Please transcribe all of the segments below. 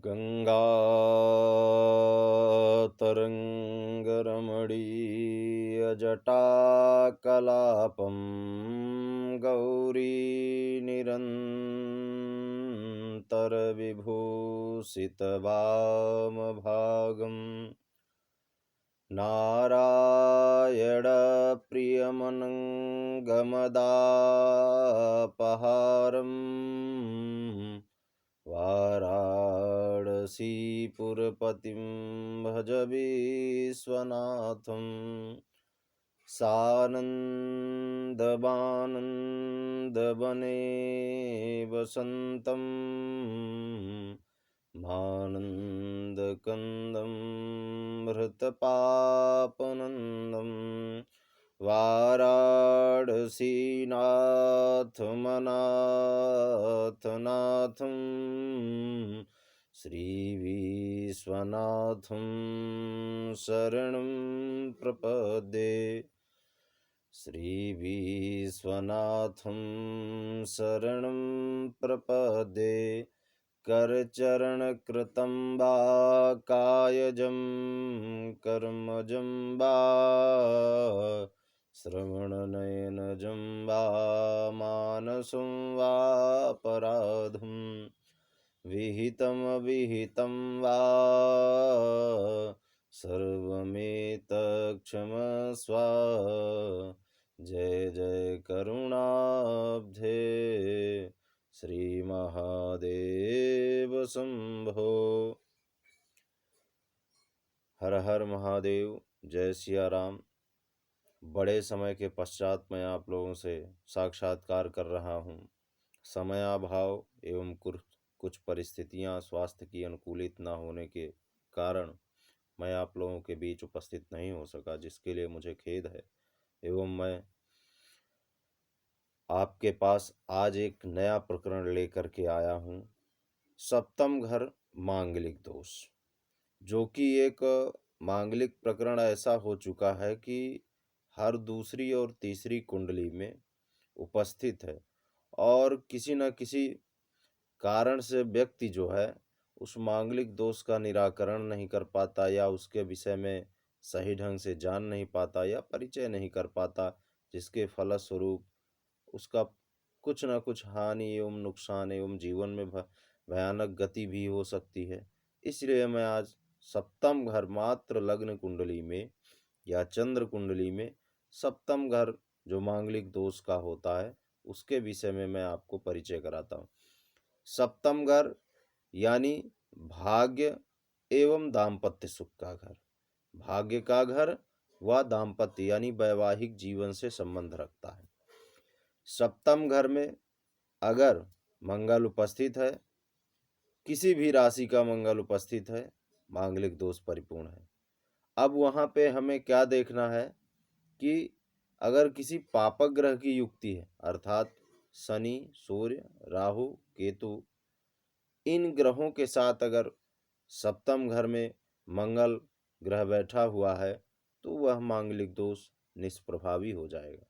गङ्गातरङ्गरमणीयजटाकलापं गौरीनिरन्तरविभूषितवामभागम् नारायणप्रियमनङ्गमदापहारम् वाराणसीपुरपतिं भज विश्वनाथं सानन्दमानन्दवने वसन्तं मानन्दकन्दं हृतपापनन्दं वाराणसीनाथमनाथनाथं श्रीविश्वनाथं शरणं प्रपद्ये श्रीविश्वनाथं शरणं प्रपद्ये करचरणकृतं वा कायजं कर्मजं वा श्रवणनयनजं वा मानसं वापराधं विहितमविहितं वा सर्वमेतत्क्षमस्व जय जय करुणाब्धे श्री महादेव शंभो। हर हर महादेव, जय सिया राम। बड़े समय के पश्चात मैं आप लोगों से साक्षात्कार कर रहा हूँ। समयाभाव एवं कुछ परिस्थितियाँ स्वास्थ्य की अनुकूलित न होने के कारण मैं आप लोगों के बीच उपस्थित नहीं हो सका, जिसके लिए मुझे खेद है। एवं मैं आपके पास आज एक नया प्रकरण लेकर के आया हूँ, सप्तम घर मांगलिक दोष, जो कि एक मांगलिक प्रकरण ऐसा हो चुका है कि हर दूसरी और तीसरी कुंडली में उपस्थित है और किसी न किसी कारण से व्यक्ति जो है उस मांगलिक दोष का निराकरण नहीं कर पाता या उसके विषय में सही ढंग से जान नहीं पाता या परिचय नहीं कर पाता, जिसके फलस्वरूप उसका कुछ न कुछ हानि एवं नुकसान एवं जीवन में भयानक गति भी हो सकती है। इसलिए मैं आज सप्तम घर मात्र लग्न कुंडली में या चंद्र कुंडली में सप्तम घर जो मांगलिक दोष का होता है उसके विषय में मैं आपको परिचय कराता हूँ। सप्तम घर यानी भाग्य एवं दाम्पत्य सुख का घर, भाग्य का घर व दाम्पत्य यानी वैवाहिक जीवन से संबंध रखता है। सप्तम घर में अगर मंगल उपस्थित है, किसी भी राशि का मंगल उपस्थित है, मांगलिक दोष परिपूर्ण है। अब वहाँ पे हमें क्या देखना है कि अगर किसी पापक ग्रह की युक्ति है, अर्थात शनि, सूर्य, राहु, केतु, इन ग्रहों के साथ अगर सप्तम घर में मंगल ग्रह बैठा हुआ है तो वह मांगलिक दोष निष्प्रभावी हो जाएगा।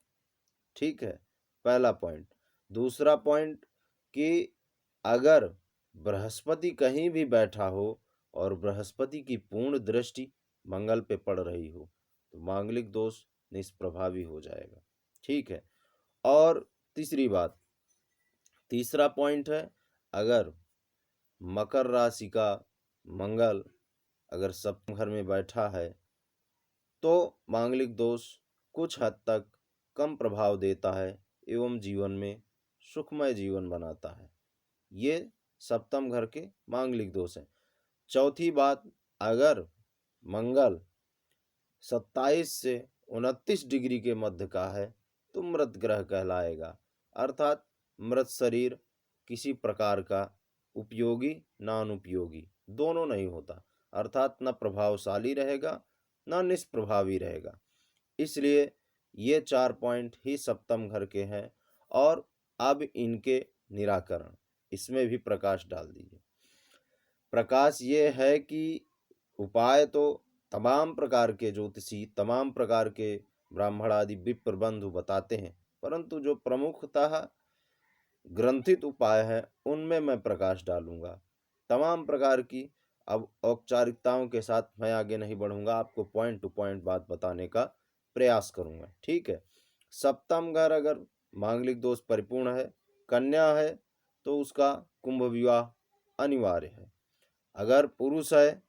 ठीक है, पहला पॉइंट। दूसरा पॉइंट कि अगर बृहस्पति कहीं भी बैठा हो और बृहस्पति की पूर्ण दृष्टि मंगल पे पड़ रही हो तो मांगलिक दोष निष्प्रभावी हो जाएगा। ठीक है। और तीसरी बात, तीसरा पॉइंट है, अगर मकर राशि का मंगल अगर सप्तम घर में बैठा है तो मांगलिक दोष कुछ हद तक कम प्रभाव देता है एवं जीवन में सुखमय जीवन बनाता है। ये सप्तम घर के मांगलिक दोष हैं। चौथी बात, अगर मंगल 27 से 29 डिग्री के मध्य का है तो मृत ग्रह कहलाएगा, अर्थात मृत शरीर किसी प्रकार का उपयोगी ना अनुपयोगी दोनों नहीं होता, अर्थात न प्रभावशाली रहेगा न निष्प्रभावी रहेगा। इसलिए ये 4 पॉइंट ही सप्तम घर के हैं और अब इनके निराकरण, इसमें भी प्रकाश डाल दीजिए। प्रकाश ये है कि उपाय तो तमाम प्रकार के ज्योतिषी, तमाम प्रकार के ब्राह्मण आदि विप्र बंधु बताते हैं, परंतु जो प्रमुखतः ग्रंथित उपाय हैं उनमें मैं प्रकाश डालूंगा। तमाम प्रकार की अब औपचारिकताओं के साथ मैं आगे नहीं बढ़ूंगा, आपको पॉइंट टू पॉइंट बात बताने का प्रयास करूंगा। ठीक है। सप्तम घर अगर मांगलिक दोष परिपूर्ण है, कन्या है, तो उसका कुंभ विवाह अनिवार्य है। अगर पुरुष है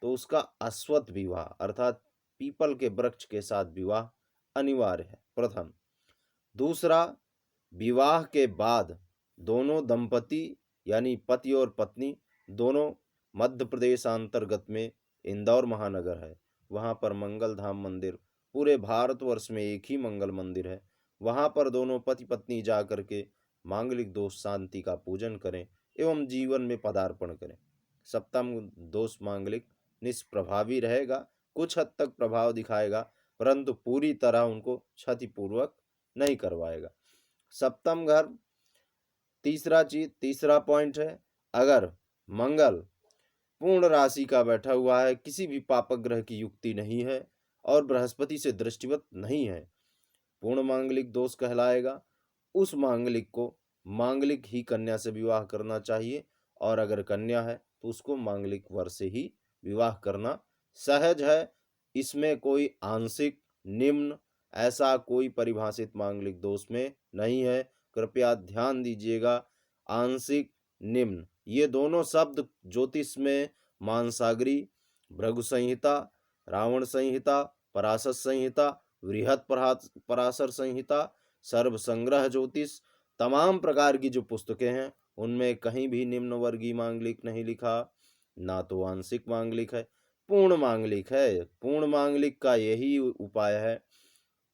तो उसका अश्वत्थ विवाह अर्थात पीपल के वृक्ष के साथ विवाह अनिवार्य है, प्रथम। दूसरा, विवाह के बाद दोनों दंपति यानी पति और पत्नी दोनों मध्य प्रदेश अंतर्गत में इंदौर महानगर है, वहाँ पर मंगल धाम मंदिर, पूरे भारतवर्ष में एक ही मंगल मंदिर है, वहाँ पर दोनों पति पत्नी जा करके मांगलिक दोष शांति का पूजन करें एवं जीवन में पदार्पण करें। सप्तम दोष मांगलिक निष्प्रभावी रहेगा, कुछ हद तक प्रभाव दिखाएगा, परंतु पूरी तरह उनको क्षतिपूर्वक नहीं करवाएगा। सप्तम घर तीसरा पॉइंट है, अगर मंगल पूर्ण राशि का बैठा हुआ है, किसी भी पापक ग्रह की युक्ति नहीं है और बृहस्पति से दृष्टिवत नहीं है, पूर्ण मांगलिक दोष कहलाएगा। उस मांगलिक को मांगलिक ही कन्या से विवाह करना चाहिए, और अगर कन्या है तो उसको मांगलिक वर से ही विवाह करना सहज है। इसमें कोई आंशिक निम्न ऐसा कोई परिभाषित मांगलिक दोष में नहीं है, कृपया ध्यान दीजिएगा। आंशिक निम्न ये दोनों शब्द ज्योतिष में मानसागरी, भृगु संहिता, रावण संहिता, पराशर संहिता, वृहत पराशर संहिता, सर्व संग्रह ज्योतिष, तमाम प्रकार की जो पुस्तकें हैं उनमें कहीं भी निम्न वर्गीय मांगलिक नहीं लिखा, ना तो आंशिक मांगलिक है, पूर्ण मांगलिक है। पूर्ण मांगलिक का यही उपाय है,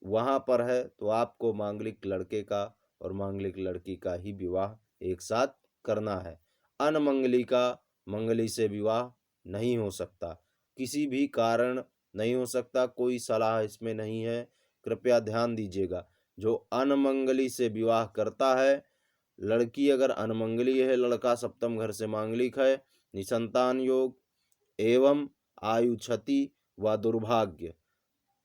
वहां पर है तो आपको मांगलिक लड़के का और मांगलिक लड़की का ही विवाह एक साथ करना है। अनमंगली का मंगली से विवाह नहीं हो सकता, किसी भी कारण नहीं हो सकता, कोई सलाह इसमें नहीं है, कृपया ध्यान दीजिएगा। जो अनमंगली से विवाह करता है, लड़की अगर अनमंगली है, लड़का सप्तम घर से मांगलिक है, निसंतान योग एवं आयु क्षति व दुर्भाग्य,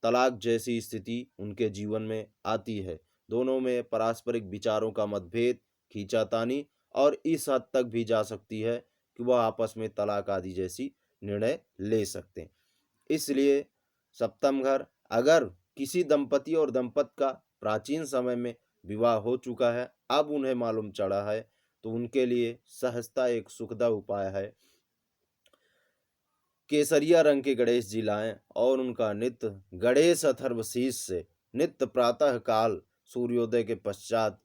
तलाक जैसी स्थिति उनके जीवन में आती है। दोनों में पारस्परिक विचारों का मतभेद, खींचातानी और इस हद तक भी जा सकती है कि वह आपस में तलाक आदि जैसी निर्णय ले सकते हैं। इसलिए सप्तम घर अगर किसी दंपति और दंपत का प्राचीन समय में विवाह हो चुका है, अब उन्हें मालूम चढ़ा है, तो उनके लिए सहजता एक सुखदा उपाय है। केसरिया रंग के गणेश जी लाएं और उनका नित्य गणेश अथर्वशीष से नित्य प्रातः काल सूर्योदय के पश्चात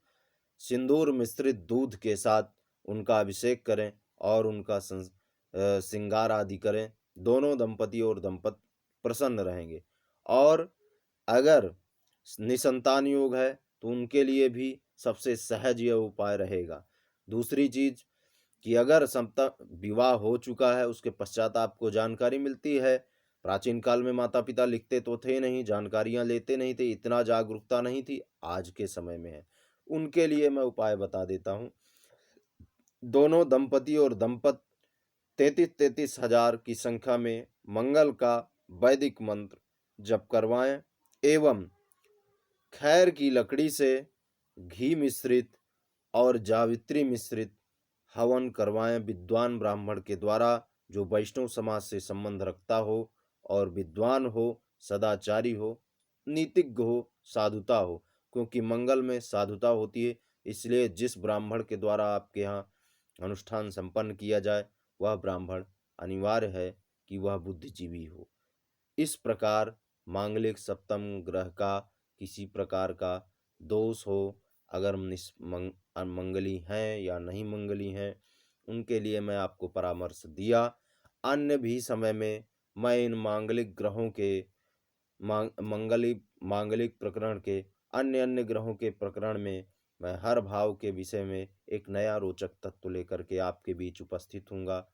सिंदूर मिश्रित दूध के साथ उनका अभिषेक करें और उनका श्रृंगार आदि करें। दोनों दंपति और दंपत प्रसन्न रहेंगे। और अगर निसंतान योग है तो उनके लिए भी सबसे सहज यह उपाय रहेगा। दूसरी चीज कि अगर विवाह हो चुका है उसके पश्चात आपको जानकारी मिलती है, प्राचीन काल में माता पिता लिखते तो थे नहीं, जानकारियां लेते नहीं थे, इतना जागरूकता नहीं थी, आज के समय में है, उनके लिए मैं उपाय बता देता हूँ। दोनों दंपति और दंपत 33,000 की संख्या में मंगल का वैदिक मंत्र जप करवाएं एवं खैर की लकड़ी से घी मिश्रित और जावित्री मिश्रित हवन करवाएं विद्वान ब्राह्मण के द्वारा, जो वैष्णव समाज से संबंध रखता हो और विद्वान हो, सदाचारी हो, नीतिज्ञ हो, साधुता हो, क्योंकि मंगल में साधुता होती है। इसलिए जिस ब्राह्मण के द्वारा आपके यहाँ अनुष्ठान संपन्न किया जाए वह ब्राह्मण अनिवार्य है कि वह बुद्धिजीवी हो। इस प्रकार मांगलिक सप्तम ग्रह का किसी प्रकार का दोष हो, अगर मंगली हैं या नहीं मंगली हैं, उनके लिए मैं आपको परामर्श दिया। अन्य भी समय में मैं इन मांगलिक ग्रहों के मांगलिक प्रकरण के अन्य अन्य ग्रहों के प्रकरण में मैं हर भाव के विषय में एक नया रोचक तत्व लेकर के आपके बीच उपस्थित हूँगा।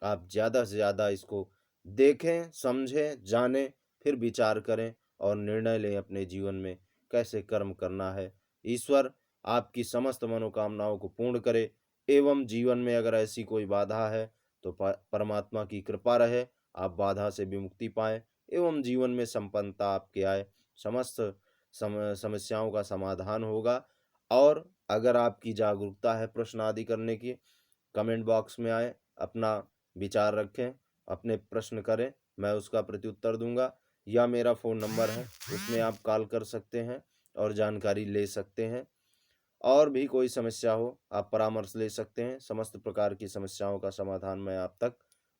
आप ज़्यादा से ज़्यादा इसको देखें, समझें, जानें, फिर विचार करें और निर्णय लें अपने जीवन में कैसे कर्म करना है। ईश्वर आपकी समस्त मनोकामनाओं को पूर्ण करे एवं जीवन में अगर ऐसी कोई बाधा है तो परमात्मा की कृपा रहे, आप बाधा से विमुक्ति पाएं एवं जीवन में संपन्नता आपके आए, समस्त समस्याओं का समाधान होगा। और अगर आपकी जागरूकता है प्रश्न आदि करने की, कमेंट बॉक्स में आए, अपना विचार रखें, अपने प्रश्न करें, मैं उसका प्रत्युत्तर दूँगा, या मेरा फ़ोन नंबर है, उसमें आप कॉल कर सकते हैं और जानकारी ले सकते हैं। और भी कोई समस्या हो, आप परामर्श ले सकते हैं। समस्त प्रकार की समस्याओं का समाधान मैं आप तक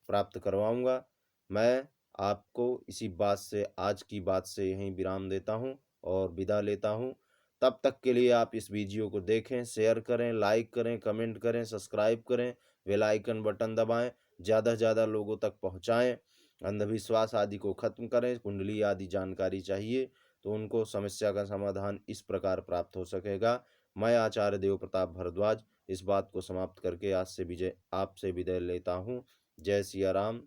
प्राप्त करवाऊँगा। मैं आपको इसी बात से, आज की बात से यहीं विराम देता हूँ और विदा लेता हूँ। तब तक के लिए आप इस वीडियो को देखें, शेयर करें, लाइक करें, कमेंट करें, सब्सक्राइब करें, बेल आइकन बटन दबाएँ, ज़्यादा से ज़्यादा लोगों तक पहुँचाएँ। अंधविश्वास आदि को खत्म करें, कुंडली आदि जानकारी चाहिए तो उनको समस्या का समाधान इस प्रकार प्राप्त हो सकेगा। मैं आचार्य देवप्रताप भारद्वाज इस बात को समाप्त करके आज से आपसे विदाई लेता हूँ। जय सिया राम,